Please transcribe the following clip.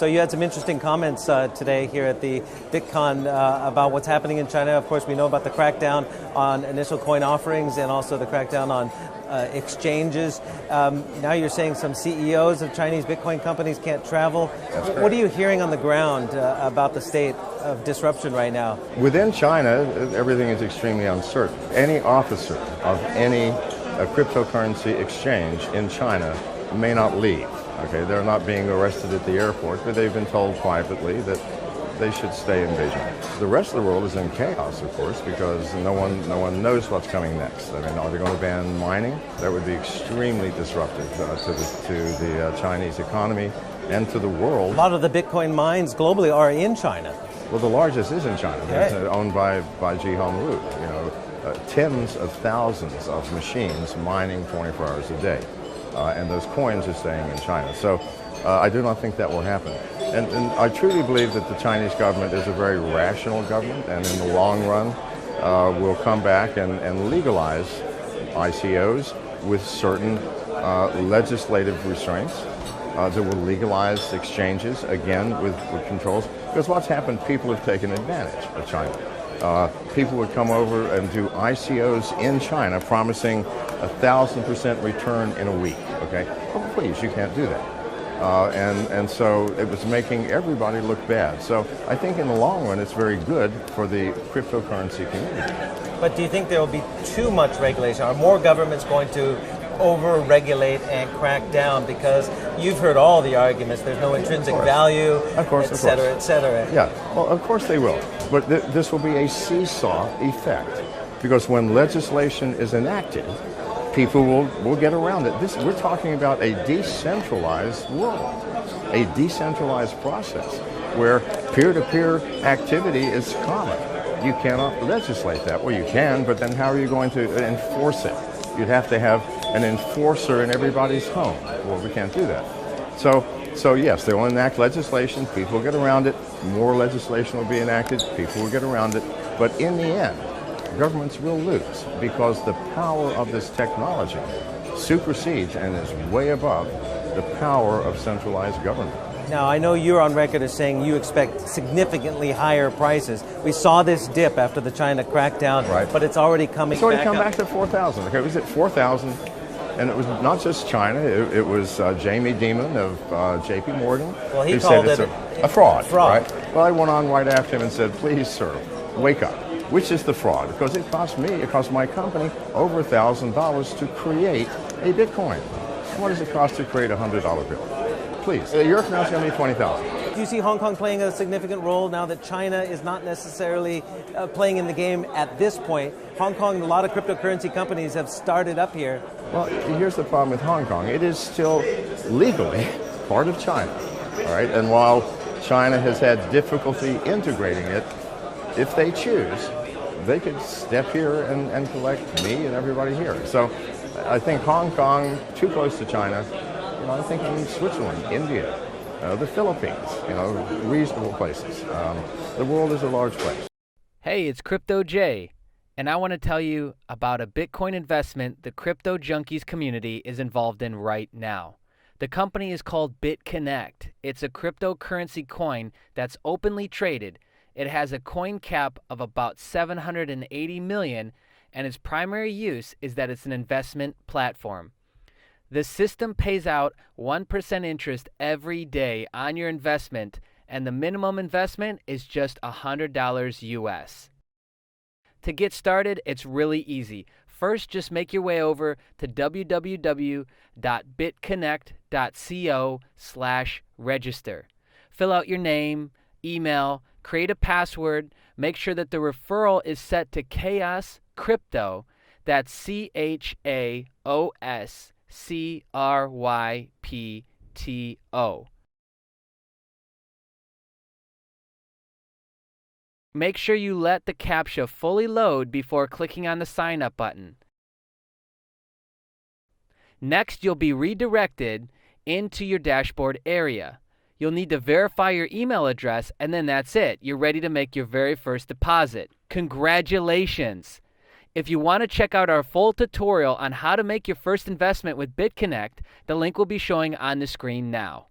So you had some interesting comments today here at the Bitcon about what's happening in China. Of course, we know about the crackdown on initial coin offerings and also the crackdown on exchanges. Now you're saying some CEOs of Chinese Bitcoin companies can't travel. What are you hearing on the ground about the state of disruption right now? Within China, everything is extremely uncertain. Any officer of any cryptocurrency exchange in China may not leave. Okay, they're not being arrested at the airport, but they've been told privately that they should stay in Beijing. The rest of the world is in chaos, of course, because no one knows what's coming next. I mean, are they going to ban mining? That would be extremely disruptive to the Chinese economy and to the world. A lot of the Bitcoin mines globally are in China. Well, the largest is in China. It's owned by Jihong Wu. You know, tens of thousands of machines mining 24 hours a day, and those coins are staying in China. So I do not think that will happen. And I truly believe that the Chinese government is a very rational government, and in the long run will come back and legalize ICOs with certain legislative restraints. That will legalize exchanges, again, with controls. Because what's happened, people have taken advantage of China. People would come over and do ICOs in China, promising 1,000% return in a week. Okay? Oh, please, you can't do that. And so it was making everybody look bad. So I think in the long run, it's very good for the cryptocurrency community. But do you think there will be too much regulation? Are more governments going to over-regulate and crack down? Because you've heard all the arguments. There's no intrinsic value, et cetera, et cetera. Yeah, well, of course they will. But this will be a seesaw effect. Because when legislation is enacted, people will get around it. We're talking about a decentralized world, a decentralized process where peer-to-peer activity is common. You cannot legislate that. Well, you can, but then how are you going to enforce it? You'd have to have an enforcer in everybody's home. Well, we can't do that. So yes, they will enact legislation. People will get around it. More legislation will be enacted. People will get around it. But in the end, governments will lose because the power of this technology supersedes and is way above the power of centralized government. Now, I know you're on record as saying you expect significantly higher prices. We saw this dip after the China crackdown, but it's already coming back. It's already come back to 4,000. Okay, it was at 4,000, and it was not just China. It was Jamie Dimon of J.P. Morgan. Well, he called it a fraud. Right? Well, I went on right after him and said, "Please, sir, wake up." Which is the fraud? Because it cost my company over $1,000 to create a Bitcoin. What does it cost to create a $100 bill? Please. A year from now, it's going to be $20,000. Do you see Hong Kong playing a significant role now that China is not necessarily playing in the game at this point? Hong Kong, a lot of cryptocurrency companies have started up here. Well, here's the problem with Hong Kong. It is still legally part of China. All right? And while China has had difficulty integrating it, if they choose, they could step here and collect me and everybody here. So I think Hong Kong, too close to China. I think in Switzerland, India, the Philippines, reasonable places. The world is a large place. Hey, it's Crypto Jay, and I want to tell you about a Bitcoin investment the Crypto Junkies community is involved in right now. The company is called Bitconnect. It's a cryptocurrency coin that's openly traded. It has a coin cap of about 780 million, and its primary use is that it's an investment platform. The system pays out 1% interest every day on your investment, and the minimum investment is just $100 US. To get started, it's really easy. First, just make your way over to www.bitconnect.co/register. Fill out your name, email, create a password, make sure that the referral is set to Chaos Crypto, that's CHAOSCRYPTO. Make sure you let the CAPTCHA fully load before clicking on the sign up button. Next, you'll be redirected into your dashboard area. You'll need to verify your email address, and then that's it. You're ready to make your very first deposit. Congratulations! If you want to check out our full tutorial on how to make your first investment with Bitconnect, the link will be showing on the screen now.